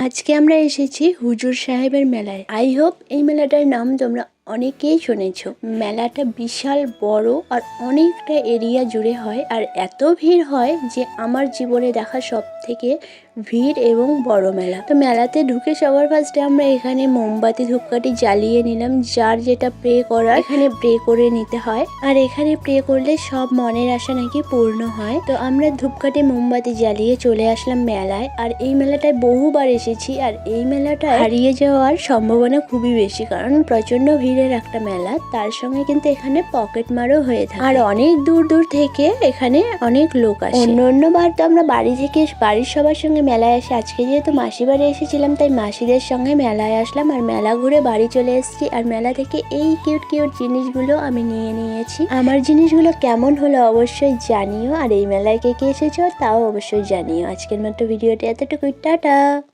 আজকে আমরা এসেছি হুজুর সাহেবের মেলায়। আই হোপ এই মেলাটার নাম তোমরা অনেকেই শুনেছ। মেলাটা বিশাল বড় আর অনেকটা এরিয়া জুড়ে হয়, আর এত ভিড় হয় যে আমার জীবনে দেখা সব থেকে ভিড় এবং বড় মেলা। তো মেলাতে ঢুকে সবার ফার্স্টে আমরা এখানে মোমবাতি ধূপকাঠি জ্বালিয়ে নিলাম। যার যেটা প্রে করার এখানে প্রে করে নিতে হয়, আর এখানে প্রে করলে সব মনের আশা নাকি পূর্ণ হয়। তো আমরা ধূপকাঠি মোমবাতি জ্বালিয়ে চলে আসলাম মেলায়। আর এই মেলাটায় বহুবার এসেছি, আর এই মেলাটা হারিয়ে যাওয়ার সম্ভাবনা খুবই বেশি, কারণ প্রচন্ড ভিড়ের একটা মেলা। তার সঙ্গে কিন্তু এখানে পকেট মারও হয়ে থাকে, আর অনেক দূর দূর থেকে এখানে অনেক লোক আসে। অন্য বার তো আমরা বাড়ি থেকে বাড়ির সবার সঙ্গে মেলায় আসি। আজকে যেহেতু মাসি বাড়ি এসেছিলাম, তাই মাসিদের সঙ্গে মেলায় আসলাম, আর মেলা ঘুরে বাড়ি চলে এসেছি। আর মেলা থেকে এই কিউট কিউট জিনিসগুলো আমি নিয়ে নিয়েছি। আমার জিনিসগুলো কেমন হলো অবশ্যই জানিও, আর এই মেলায় কে কে এসেছো তাও অবশ্যই জানিও। আজকের মতো ভিডিওটি এতটুকুই, টাটা।